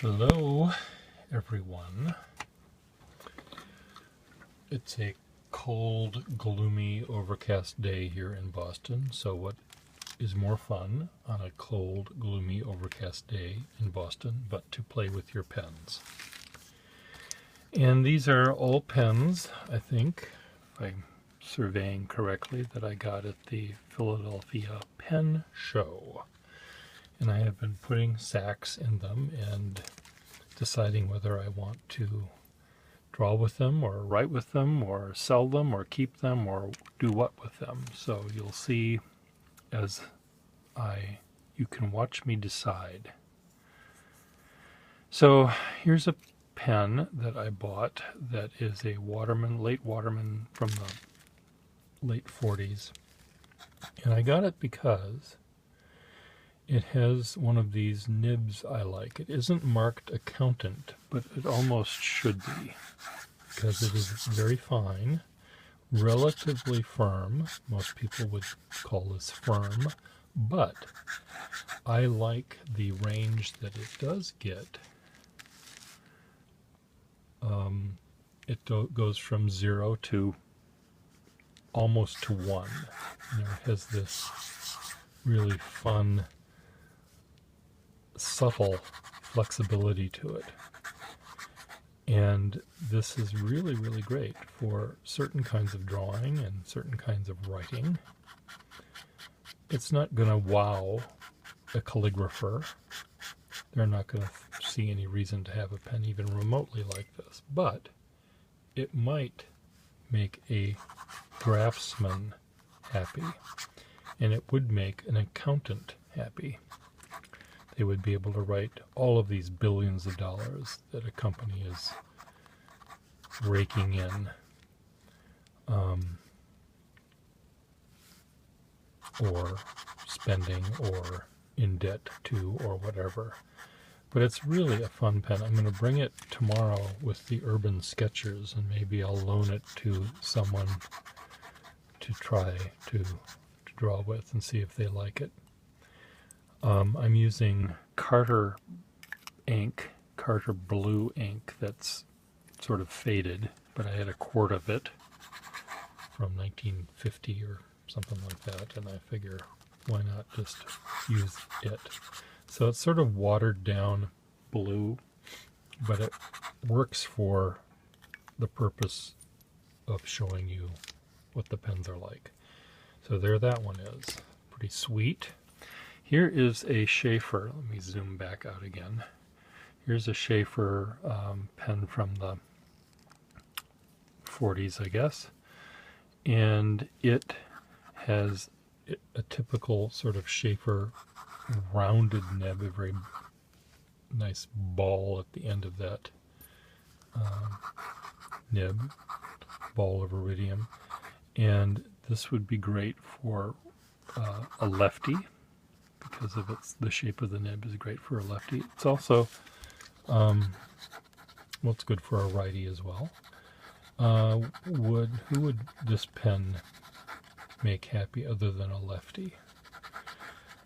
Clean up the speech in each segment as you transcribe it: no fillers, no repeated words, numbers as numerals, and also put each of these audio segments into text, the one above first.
Hello, everyone. It's a cold, gloomy, overcast day here in Boston. So what is more fun on a cold, gloomy, overcast day in Boston but to play with your pens? And these are all pens, I think, if I'm surveying correctly, that I got at the Philadelphia Pen Show. And I have been putting sacks in them and deciding whether I want to draw with them or write with them or sell them or keep them or do what with them. So you'll see as you can watch me decide. So here's a pen that I bought that is a Waterman, late Waterman from the late 40s. And I got it because it has one of these nibs I like. It isn't marked accountant, but it almost should be, because it is very fine, relatively firm. Most people would call this firm, but I like the range that it does get. It goes from 0 to almost to 1. And it has this really fun, subtle flexibility to it. And this is really, really great for certain kinds of drawing and certain kinds of writing. It's not going to wow a calligrapher. They're not going to see any reason to have a pen even remotely like this. But it might make a draftsman happy. And it would make an accountant happy. They would be able to write all of these billions of dollars that a company is raking in, or spending, or in debt to, or whatever. But it's really a fun pen. I'm going to bring it tomorrow with the Urban Sketchers, and maybe I'll loan it to someone to try to draw with and see if they like it. I'm using Carter ink, Carter blue ink that's sort of faded, but I had a quart of it from 1950 or something like that, and I figure why not just use it. So it's sort of watered down blue, but it works for the purpose of showing you what the pens are like. So there that one is. Pretty sweet. Here is a Sheaffer. Let me zoom back out again. Here's a Sheaffer pen from the 40s, I guess. And it has a typical sort of Sheaffer rounded nib, a very nice ball at the end of that nib, ball of iridium. And this would be great for a lefty, because of the shape of the nib is great for a lefty. It's also, well, it's good for a righty as well. Who would this pen make happy other than a lefty?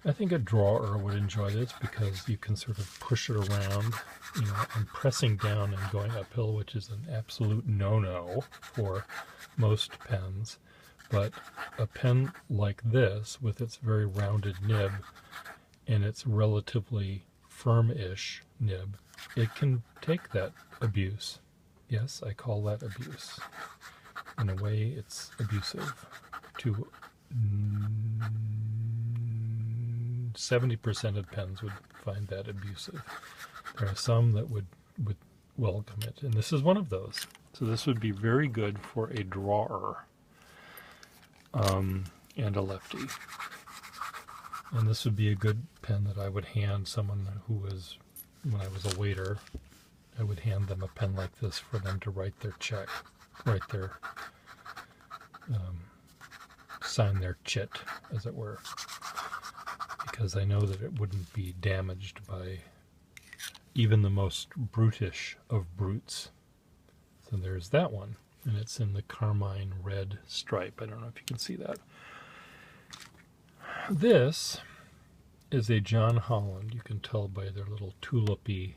I think a drawer would enjoy this because you can sort of push it around, and pressing down and going uphill, which is an absolute no-no for most pens. But a pen like this, with its very rounded nib and its relatively firm-ish nib, it can take that abuse. Yes, I call that abuse. In a way, it's abusive. To 70% of pens would find that abusive. There are some that would welcome it, and this is one of those. So this would be very good for a drawer. And a lefty. And this would be a good pen that I would hand someone who was, when I was a waiter, I would hand them a pen like this for them to write their check, sign their chit, as it were. Because I know that it wouldn't be damaged by even the most brutish of brutes. So there's that one. And it's in the carmine red stripe. I don't know if you can see that. This is a John Holland. You can tell by their little tulipy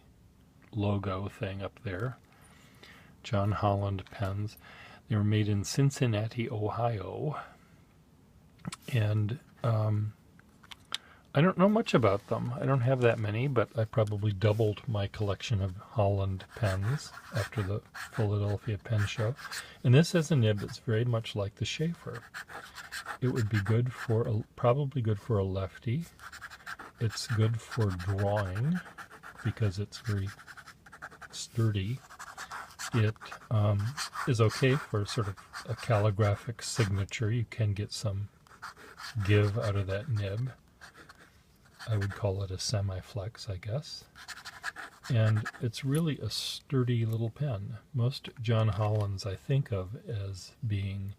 logo thing up there. John Holland pens. They were made in Cincinnati, Ohio. And I don't know much about them. I don't have that many, but I probably doubled my collection of Holland pens after the Philadelphia Pen Show. And this has a nib that's very much like the Sheaffer. It would be good for probably good for a lefty. It's good for drawing because it's very sturdy. It is okay for sort of a calligraphic signature. You can get some give out of that nib. I would call it a semi-flex, I guess. And it's really a sturdy little pen. Most John Hollands I think of as being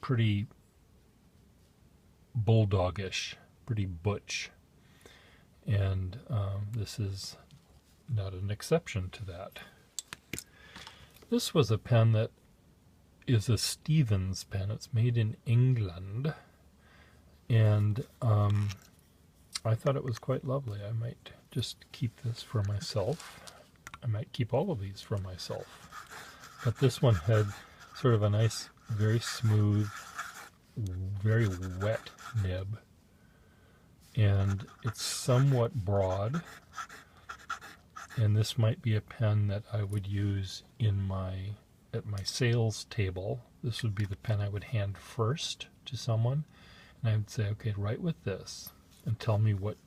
pretty bulldogish, pretty butch. And this is not an exception to that. This was a pen that is a Stevens pen. It's made in England. And I thought it was quite lovely. I might just keep this for myself. I might keep all of these for myself. But this one had sort of a nice, very smooth, very wet nib. And it's somewhat broad. And this might be a pen that I would use at my sales table. This would be the pen I would hand first to someone. And I would say, okay, write with this and tell me what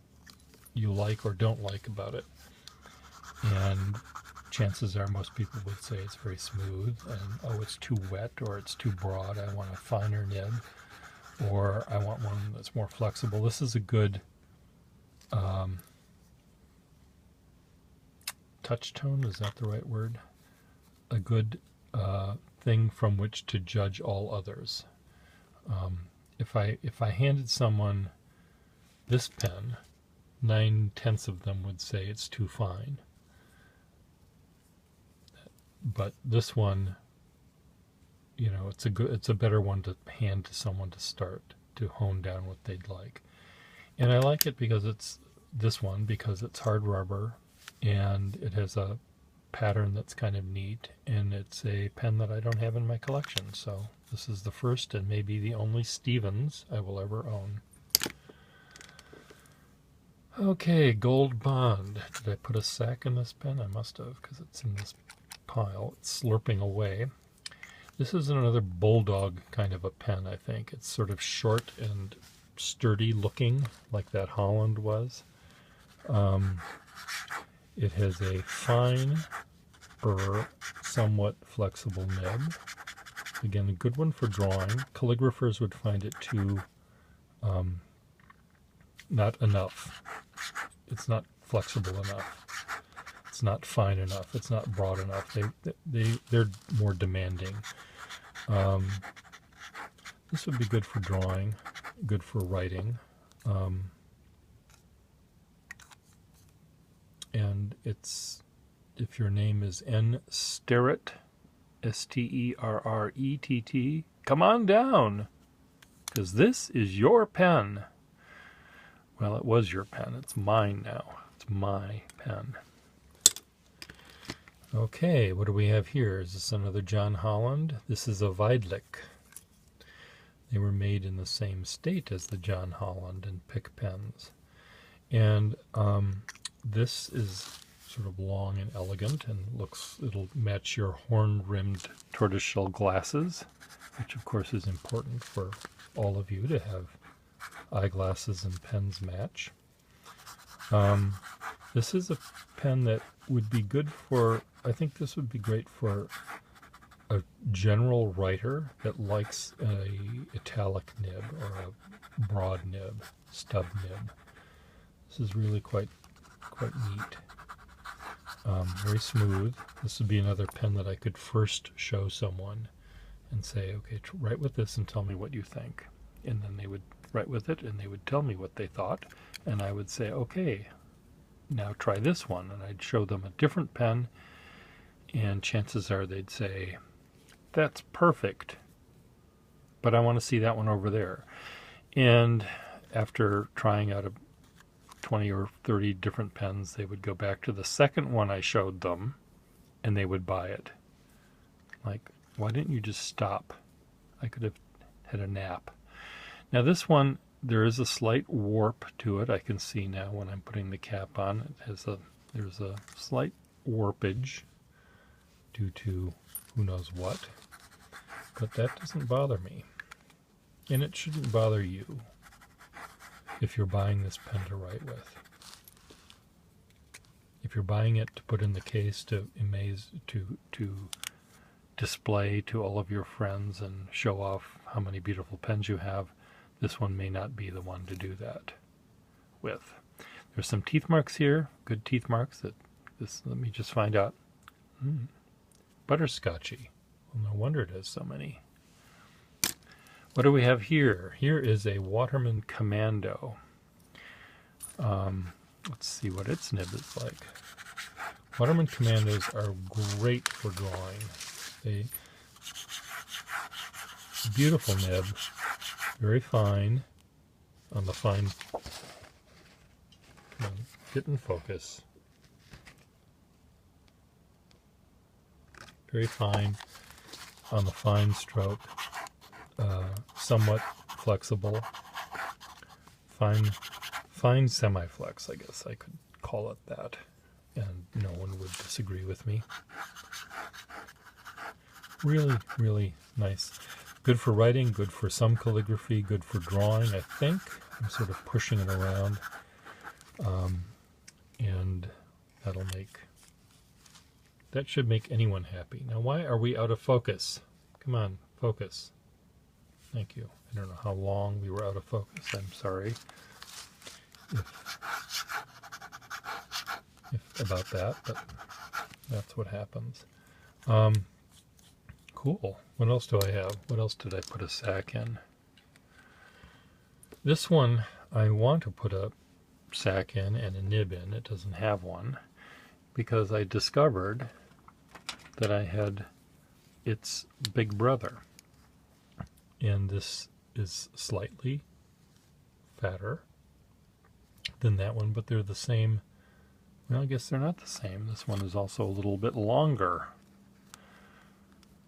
you like or don't like about it. And chances are most people would say it's very smooth and, oh, it's too wet or it's too broad. I want a finer nib, or I want one that's more flexible. This is a good touch tone, is that the right word? A good thing from which to judge all others. If I handed someone this pen, 9/10 of them would say it's too fine. But this one, you know, it's a better one to hand to someone to start, to hone down what they'd like. And I like it because it's hard rubber and it has a pattern that's kind of neat, and it's a pen that I don't have in my collection. So this is the first and maybe the only Stevens I will ever own. Okay, Gold Bond. Did I put a sack in this pen? I must have, because it's in this pile. It's slurping away. This is another bulldog kind of a pen, I think. It's sort of short and sturdy looking, like that Holland was. It has a fine or somewhat flexible nib. Again, a good one for drawing. Calligraphers would find it too not enough. It's not flexible enough. It's not fine enough. It's not broad enough. They're more demanding. This would be good for drawing, good for writing. And if your name is N. Sterrett, Sterrett, come on down, because this is your pen. Well, it was your pen. It's mine now. It's my pen. Okay, what do we have here? Is this another John Holland? This is a Weidlich. They were made in the same state as the John Holland and Pick pens. And this is sort of long and elegant and it'll match your horn-rimmed tortoiseshell glasses, which of course is important for all of you to have eyeglasses and pens match. This is a pen that would be good for, I think this would be great for a general writer that likes a italic nib or a broad nib, stub nib. This is really quite neat. Very smooth. This would be another pen that I could first show someone and say, okay, write with this and tell me what you think. And then they would write with it and they would tell me what they thought, and I would say, okay, now try this one, and I'd show them a different pen, and chances are they'd say, that's perfect, but I want to see that one over there. And after trying out 20 or 30 different pens, they would go back to the second one I showed them, and they would buy it. Like, why didn't you just stop? I could have had a nap. Now this one, there is a slight warp to it. I can see now when I'm putting the cap on. There's a slight warpage due to who knows what. But that doesn't bother me. And it shouldn't bother you if you're buying this pen to write with. If you're buying it to put in the case to display to all of your friends and show off how many beautiful pens you have, this one may not be the one to do that with. There's some teeth marks here, good teeth marks. Let me just find out. Butterscotchy. Well, no wonder it has so many. What do we have here? Here is a Waterman Commando. Let's see what its nib is like. Waterman Commandos are great for drawing. Beautiful nib, very fine on the fine. Come on, get in focus. Very fine on the fine stroke, somewhat flexible, fine semi-flex, I guess I could call it that, and no one would disagree with me. Really, really nice. Good for writing, good for some calligraphy, good for drawing, I think. I'm sort of pushing it around, and that should make anyone happy. Now, why are we out of focus? Come on, focus. Thank you. I don't know how long we were out of focus. I'm sorry if about that, but that's what happens. Cool. What else do I have? What else did I put a sack in? This one, I want to put a sack in and a nib in. It doesn't have one because I discovered that I had its big brother. And this is slightly fatter than that one, but they're the same. Well, I guess they're not the same. This one is also a little bit longer.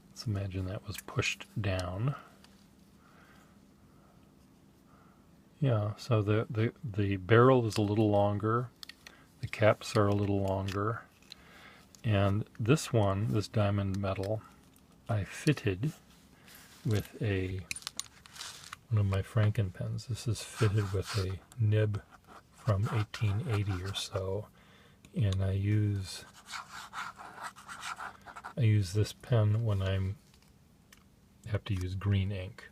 Let's imagine that was pushed down. Yeah, so the barrel is a little longer, the caps are a little longer, and this one, this diamond metal, I fitted with one of my Franken pens. This is fitted with a nib from 1880 or so, and I use this pen when I have to use green ink,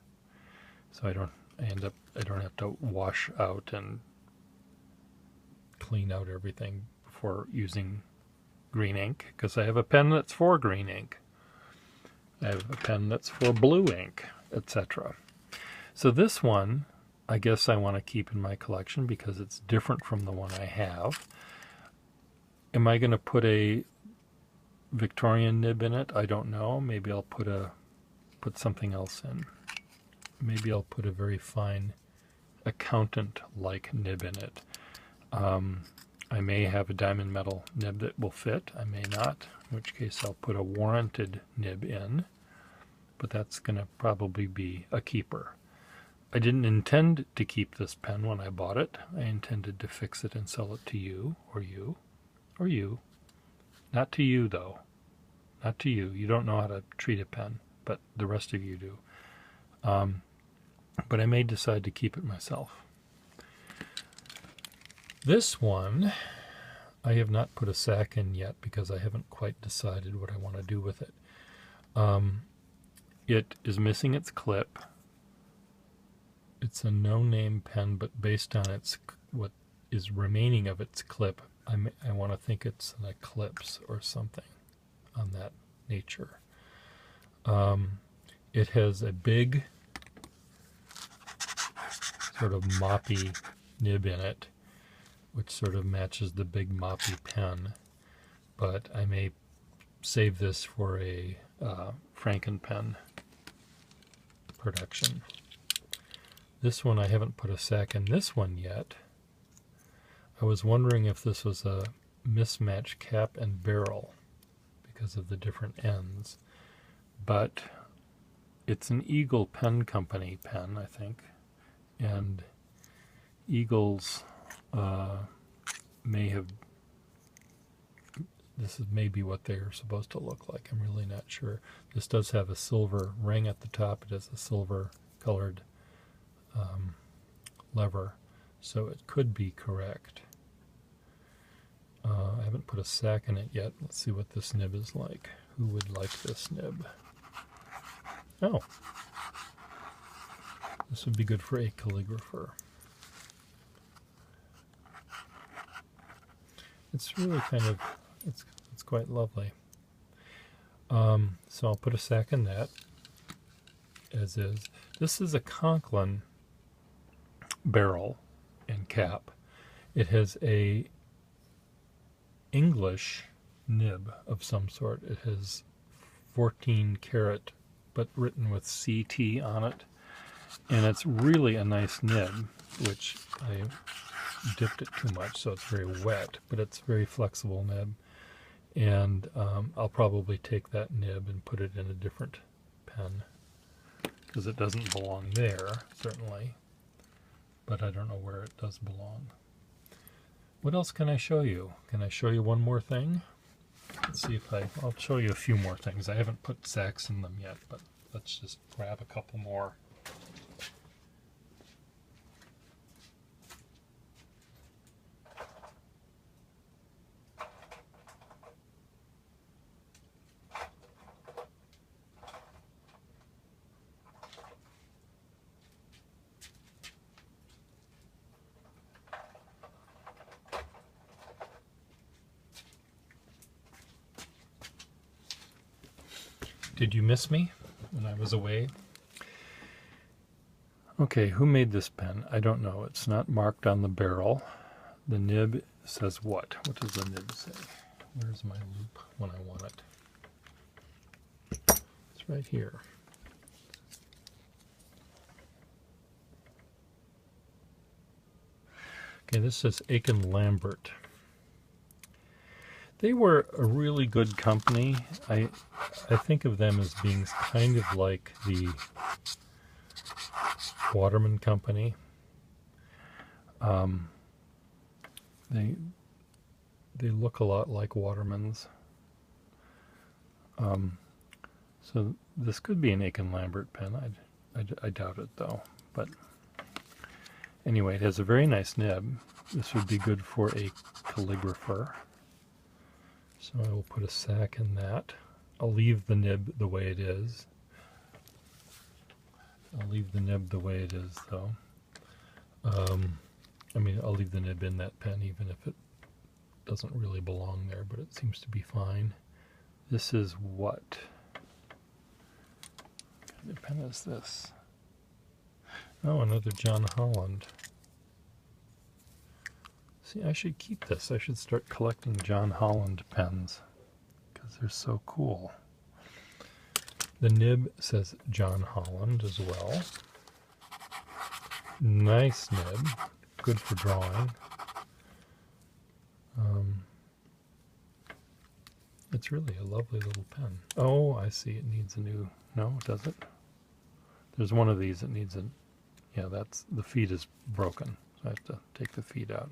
so I don't have to wash out and clean out everything before using green ink, because I have a pen that's for green ink. I have a pen that's for blue ink, etc. So this one, I guess I want to keep in my collection because it's different from the one I have. Am I going to put a Victorian nib in it? I don't know. Maybe I'll put something else in. Maybe I'll put a very fine accountant-like nib in it. I may have a diamond metal nib that will fit. I may not, in which case I'll put a warranted nib in. But that's going to probably be a keeper. I didn't intend to keep this pen when I bought it. I intended to fix it and sell it to you, or you, or you. Not to you, though. Not to you. You don't know how to treat a pen, but the rest of you do. But I may decide to keep it myself. This one, I have not put a sack in yet because I haven't quite decided what I want to do with it. It is missing its clip. It's a no-name pen, but based on what is remaining of its clip, I want to think it's an Eclipse or something on that nature. It has a big sort of moppy nib in it, which sort of matches the big moppy pen, but I may save this for a Franken pen production. This one I haven't put a sack in this one yet. I was wondering if this was a mismatched cap and barrel because of the different ends, but it's an Eagle Pen Company pen, I think, and Eagles may have, this is maybe what they're supposed to look like. I'm really not sure. This does have a silver ring at the top. It has a silver colored lever, so it could be correct. I haven't put a sack in it yet. Let's see what this nib is like. Who would like this nib? Oh, this would be good for a calligrapher. It's really kind of, it's quite lovely. So I'll put a sack in that, as is. This is a Conklin barrel and cap. It has a English nib of some sort. It has 14 karat, but written with CT on it. And it's really a nice nib, which I dipped it too much, so it's very wet, but it's a very flexible nib. And I'll probably take that nib and put it in a different pen, because it doesn't belong there, certainly. But I don't know where it does belong. What else can I show you? Can I show you one more thing? Let's see if I'll show you a few more things. I haven't put sacks in them yet, but let's just grab a couple more. Did you miss me when I was away? Okay, who made this pen? I don't know. It's not marked on the barrel. The nib says what? What does the nib say? Where's my loop when I want it? It's right here. Okay, this says Aiken Lambert. They were a really good company. I think of them as being kind of like the Waterman Company. They look a lot like Watermans. So this could be an Aiken Lambert pen. I doubt it though. But anyway, it has a very nice nib. This would be good for a calligrapher. So I will put a sack in that. I'll leave the nib the way it is. I'll leave the nib the way it is, though. I mean, I'll leave the nib in that pen even if it doesn't really belong there, but it seems to be fine. This is what? What kind of pen is this? Oh, another John Holland. See, I should keep this. I should start collecting John Holland pens because they're so cool. The nib says John Holland as well. Nice nib. Good for drawing. It's really a lovely little pen. Oh, I see. It needs a new... No, does it? There's one of these that needs a... Yeah, that's... The feed is broken. So I have to take the feed out.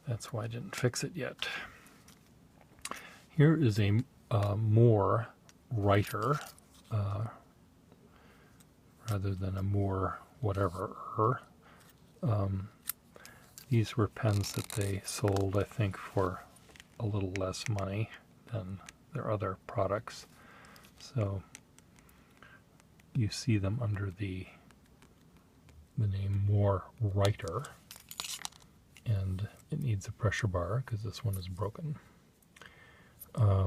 That's why I didn't fix it yet. Here is a Moore writer, rather than a Moore whatever. These were pens that they sold, I think, for a little less money than their other products. So you see them under the name Moore Writer. And it needs a pressure bar because this one is broken. I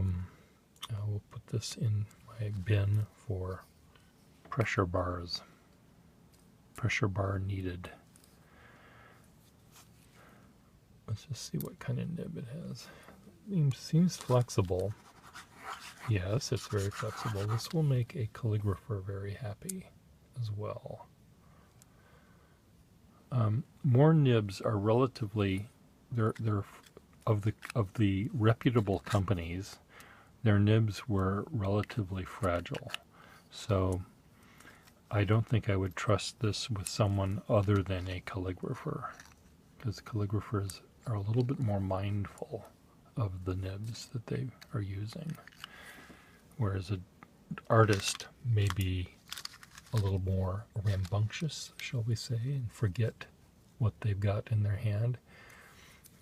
will put this in my bin for pressure bars. Pressure bar needed. Let's just see what kind of nib it has. It seems flexible. Yes, it's very flexible. This will make a calligrapher very happy as well. More nibs are relatively, they're of the reputable companies. Their nibs were relatively fragile, so I don't think I would trust this with someone other than a calligrapher, because calligraphers are a little bit more mindful of the nibs that they are using, whereas an artist may be a little more rambunctious, shall we say, and forget what they've got in their hand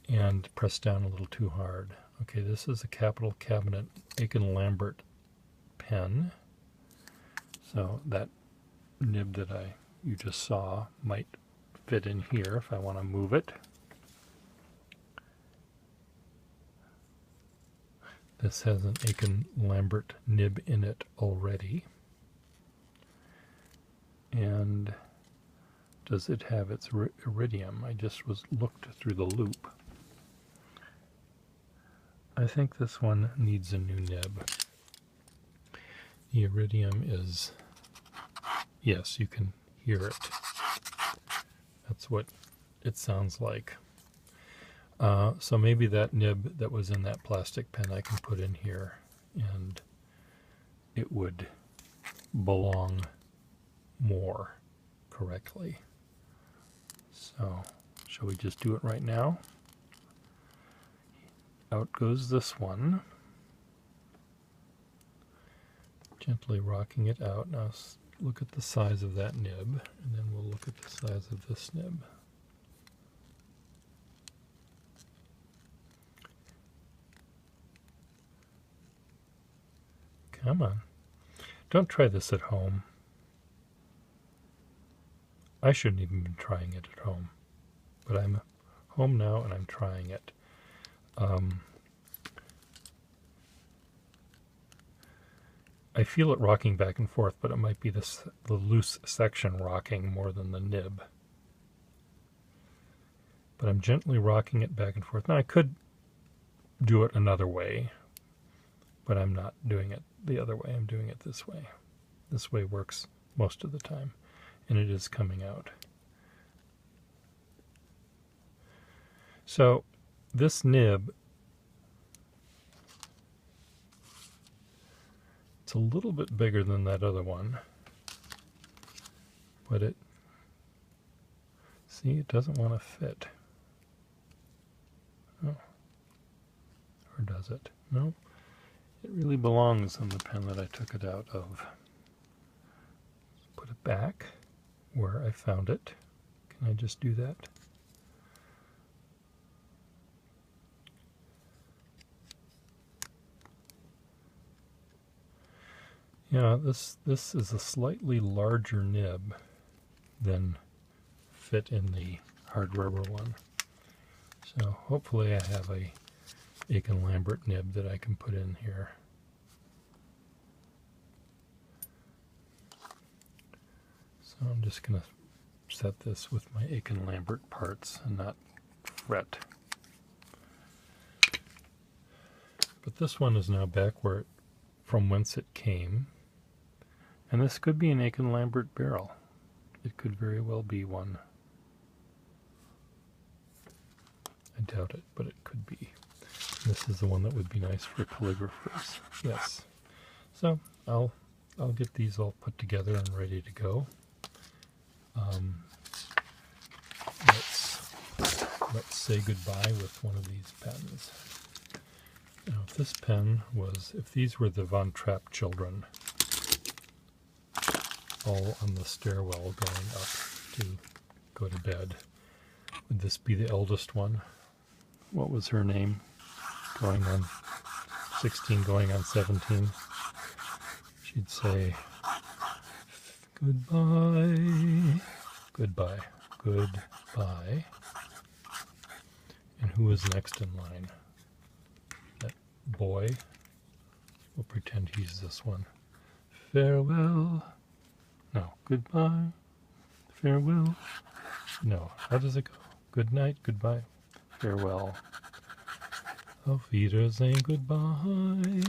and press down a little too hard. Okay, this is a Capital Cabinet Aiken Lambert pen, so that nib that you just saw might fit in here if I want to move it. This has an Aiken Lambert nib in it already. And does it have its iridium? I just looked through the loop. I think this one needs a new nib. The iridium is, yes, you can hear it. That's what it sounds like. So maybe that nib that was in that plastic pen I can put in here and it would belong more correctly. So, shall we just do it right now? Out goes this one. Gently rocking it out. Now look at the size of that nib, and then we'll look at the size of this nib. Come on. Don't try this at home. I shouldn't even be trying it at home, but I'm home now and I'm trying it. I feel it rocking back and forth, but it might be the loose section rocking more than the nib. But I'm gently rocking it back and forth. Now I could do it another way, but I'm not doing it the other way. I'm doing it this way. This way works most of the time. And it is coming out. So this nib, it's a little bit bigger than that other one, but it doesn't want to fit. Oh. Or does it? No, it really belongs in the pen that I took it out of. Put it back where I found it. Can I just do that? Yeah, this is a slightly larger nib than fit in the hard rubber one. So hopefully I have a Aiken Lambert nib that I can put in here. So I'm just going to set this with my Aiken Lambert parts and not fret. But this one is now back from whence it came. And this could be an Aiken Lambert barrel. It could very well be one. I doubt it, but it could be. This is the one that would be nice for calligraphers. Yes. So I'll get these all put together and ready to go. Let's say goodbye with one of these pens. Now, if these were the Von Trapp children, all on the stairwell going up to go to bed, would this be the eldest one? What was her name? Going on 16, going on 17. She'd say, goodbye, goodbye, goodbye. And who is next in line? That boy. We'll pretend he's this one. Farewell. No, goodbye. Farewell. No, how does it go? Good night, goodbye, farewell. Auf Wiedersehen, goodbye.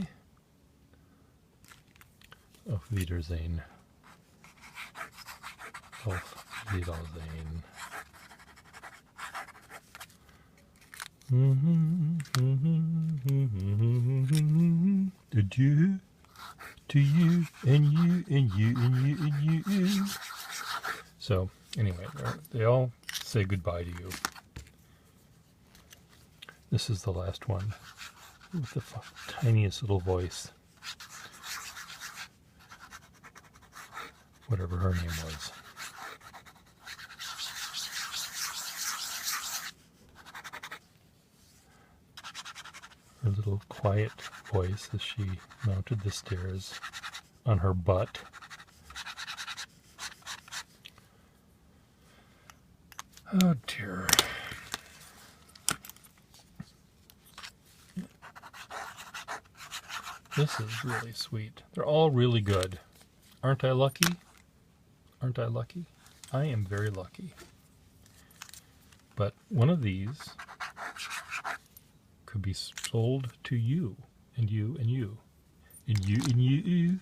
Auf Wiedersehen. Auf Wiedersehen. Adieu to you and you and you and you and you. So anyway, they all say goodbye to you. This is the last one with the tiniest little voice. Whatever her name was. Her little quiet voice as she mounted the stairs on her butt. Oh dear. This is really sweet. They're all really good. Aren't I lucky? Aren't I lucky? I am very lucky. But one of these could be sold to you, and you, and you, and you, and you.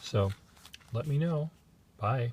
So let me know. Bye.